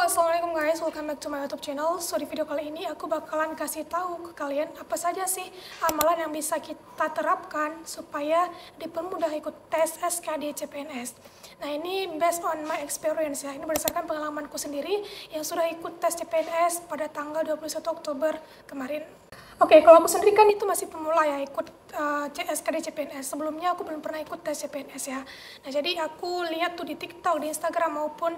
Assalamualaikum guys, welcome back to my YouTube channel. So di video kali ini aku bakalan kasih tahu ke kalian apa saja sih amalan yang bisa kita terapkan supaya dipermudah ikut tes SKD CPNS. Nah ini based on my experience ya, ini berdasarkan pengalamanku sendiri yang sudah ikut tes CPNS pada tanggal 21 Oktober kemarin. Oke, kalau aku sendiri kan itu masih pemula ya ikut SKD CPNS. Sebelumnya aku belum pernah ikut tes CPNS ya. Nah jadi aku lihat tuh di TikTok, di Instagram maupun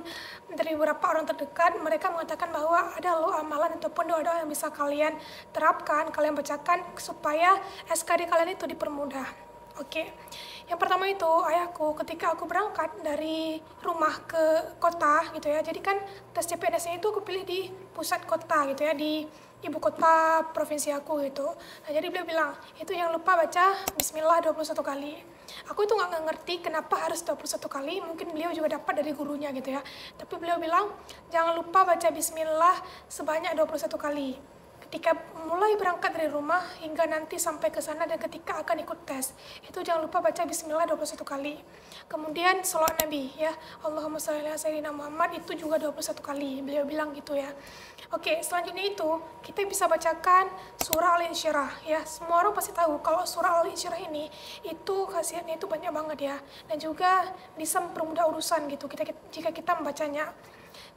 dari beberapa orang terdekat, mereka mengatakan bahwa ada loh amalan ataupun doa-doa yang bisa kalian terapkan, kalian bacakan supaya SKD kalian itu dipermudah. Oke, yang pertama itu ayahku ketika aku berangkat dari rumah ke kota gitu ya. Jadi kan tes CPNS-nya itu aku pilih di pusat kota gitu ya, di ibu kota provinsi aku gitu. Nah jadi beliau bilang, itu jangan lupa baca Bismillah 21 kali. Aku itu nggak ngerti kenapa harus 21 kali, mungkin beliau juga dapat dari gurunya gitu ya. Tapi beliau bilang, jangan lupa baca Bismillah sebanyak 21 kali. Ketika mulai berangkat dari rumah hingga nanti sampai ke sana dan ketika akan ikut tes, itu jangan lupa baca Bismillah 21 kali. Kemudian sholawat Nabi ya, Allahumma sholli ala sayyidina Muhammad, itu juga 21 kali. Beliau bilang gitu ya. Oke, selanjutnya itu kita bisa bacakan surah Al-Insyirah ya. Semua orang pasti tahu kalau surah Al-Insyirah ini itu khasiatnya itu banyak banget ya, dan juga bisa mempermudah urusan gitu jika kita membacanya.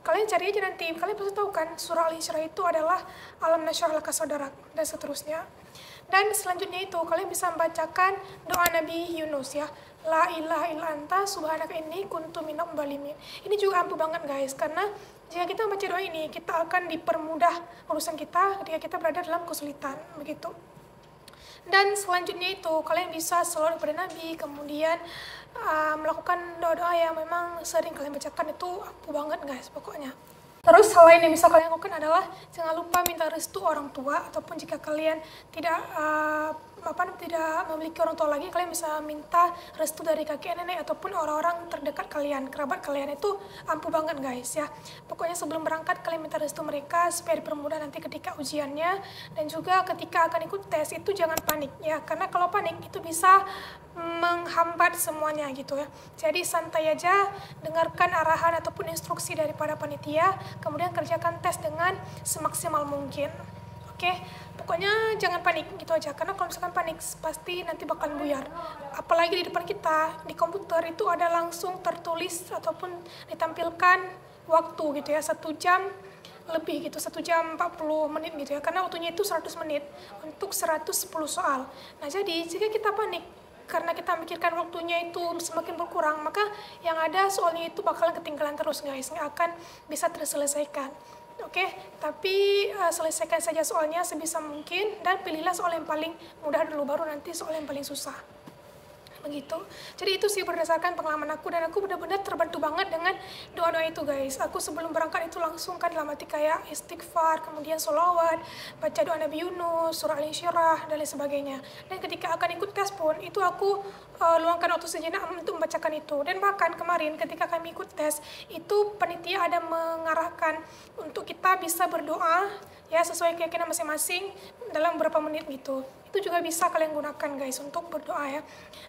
Kalian cari aja nanti, kalian pasti tahu kan surah Al-Insyirah itu adalah alam nasyrah laka sadrak dan seterusnya. Dan selanjutnya itu kalian bisa membacakan doa Nabi Yunus ya, la ilaha illa anta subhanaka inni kuntu minadz dzalimin. Ini juga ampuh banget guys, karena jika kita membaca doa ini kita akan dipermudah urusan kita ketika kita berada dalam kesulitan begitu. Dan selanjutnya itu kalian bisa sholawat kepada Nabi, kemudian melakukan doa-doa yang memang sering kalian bacakan, itu ampuh banget guys pokoknya. Terus hal lain yang bisa kalian lakukan adalah jangan lupa minta restu orang tua, ataupun jika kalian tidak tidak memiliki orang tua lagi, kalian bisa minta restu dari kakek nenek ataupun orang-orang terdekat kalian, kerabat kalian. Itu ampuh banget guys ya. Pokoknya sebelum berangkat kalian minta restu mereka supaya dipermudah nanti ketika ujiannya, dan juga ketika akan ikut tes itu jangan panik ya, karena kalau panik itu bisa menghambat semuanya gitu ya. Jadi santai aja, dengarkan arahan ataupun instruksi daripada panitia, kemudian kerjakan tes dengan semaksimal mungkin. Oke, pokoknya jangan panik gitu aja, karena kalau misalkan panik pasti nanti bakal buyar. Apalagi di depan kita di komputer itu ada langsung tertulis ataupun ditampilkan waktu gitu ya, 1 jam lebih gitu, 1 jam 40 menit gitu ya, karena waktunya itu 100 menit untuk 110 soal. Nah jadi jika kita panik karena kita mikirkan waktunya itu semakin berkurang, maka yang ada soalnya itu bakalan ketinggalan terus guys, nggak akan bisa terselesaikan. Oke, tapi selesaikan saja soalnya sebisa mungkin dan pilihlah soal yang paling mudah dulu, baru nanti soal yang paling susah. Begitu. Jadi itu sih berdasarkan pengalaman aku, dan aku benar-benar terbantu banget dengan doa-doa itu guys. Aku sebelum berangkat itu langsung kan dalam hati kayak istighfar, kemudian sholawat, baca doa Nabi Yunus, surah Al-Insyirah dan lain sebagainya. Dan ketika akan ikut tes pun itu aku luangkan waktu sejenak untuk membacakan itu. Dan bahkan kemarin ketika kami ikut tes itu panitia ada mengarahkan untuk kita bisa berdoa ya sesuai keyakinan masing-masing dalam beberapa menit gitu. Itu juga bisa kalian gunakan guys untuk berdoa ya.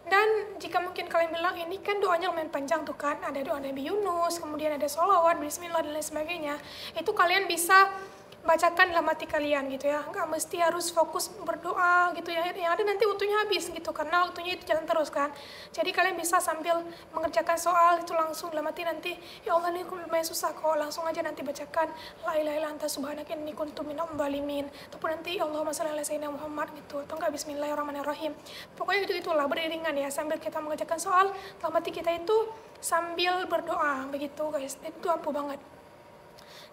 Dan jika mungkin kalian bilang ini kan doanya lumayan panjang tuh kan, ada doa Nabi Yunus, kemudian ada sholawat, bismillah dan lain sebagainya, itu kalian bisa bacakan dalam hati kalian gitu ya, nggak mesti harus fokus berdoa gitu ya, yang ada nanti waktunya habis gitu, karena waktunya itu jalan terus kan. Jadi kalian bisa sambil mengerjakan soal itu langsung dalam hati nanti, ya Allah ini lumayan susah kok, langsung aja nanti bacakan la ilaha illa anta subhanaka inni kuntu minadz dzalimin, ataupun nanti Allahumma sholli ala sayyidina Muhammad gitu, atau enggak bismillahirrahmanirrahim. Pokoknya itulah beriringan ya, sambil kita mengerjakan soal dalam hati kita itu sambil berdoa begitu guys. Itu ampuh banget.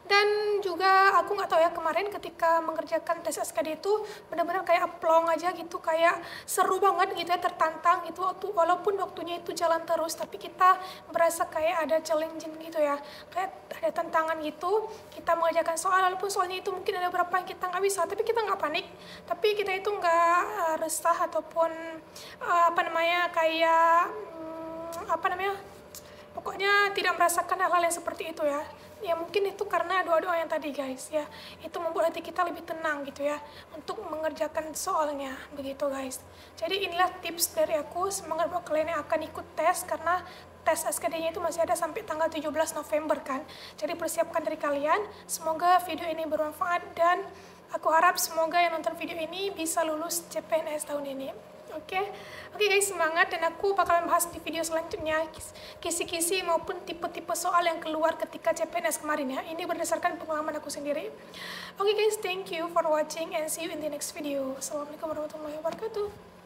Dan juga aku nggak tahu ya, kemarin ketika mengerjakan tes SKD itu benar-benar kayak plong aja gitu, kayak seru banget gitu ya, tertantang gitu, walaupun waktunya itu jalan terus, tapi kita berasa kayak ada challenging gitu ya, kayak ada tantangan gitu. Kita mengerjakan soal, walaupun soalnya itu mungkin ada beberapa yang kita nggak bisa, tapi kita nggak panik, tapi kita itu nggak resah ataupun kayak pokoknya tidak merasakan hal-hal yang seperti itu ya. Ya mungkin itu karena doa-doa yang tadi guys ya, itu membuat hati kita lebih tenang gitu ya untuk mengerjakan soalnya begitu guys. Jadi inilah tips dari aku, semangat buat kalian yang akan ikut tes, karena tes SKD-nya itu masih ada sampai tanggal 17 November kan. Jadi persiapkan dari kalian, semoga video ini bermanfaat dan aku harap semoga yang nonton video ini bisa lulus CPNS tahun ini. Oke guys, semangat, dan aku bakalan bahas di video selanjutnya kisi-kisi maupun tipe-tipe soal yang keluar ketika CPNS kemarin ya. Ini berdasarkan pengalaman aku sendiri. Oke guys, thank you for watching and see you in the next video. Assalamualaikum warahmatullahi wabarakatuh.